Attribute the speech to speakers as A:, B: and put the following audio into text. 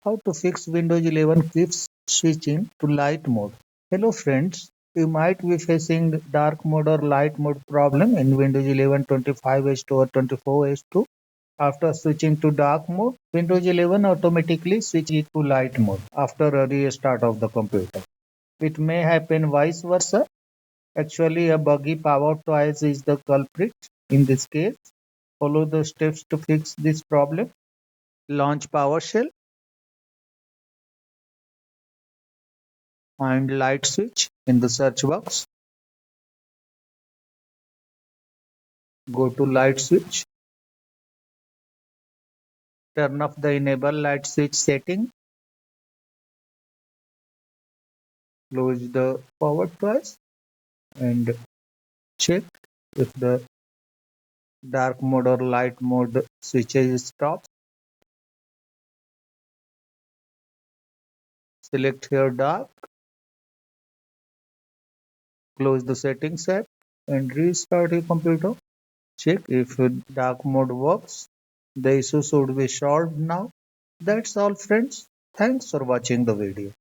A: How to fix Windows 11 keeps switching to light mode. Hello friends, you might be facing dark mode or light mode problem in Windows 11 25H2 or 24H2. After switching to dark mode, Windows 11 automatically switches it to light mode after a restart of the computer. It may happen vice versa. Actually, a buggy power twice is the culprit in this case. Follow the steps to fix this problem. Launch PowerShell. Find light switch in the search box. Go to light switch. Turn off the enable light switch setting. Close the power twice and check if the dark mode or light mode switches stop. Select here dark. Close the settings app and restart your computer. Check if dark mode works. The issue should be solved now. That's all friends. Thanks for watching the video.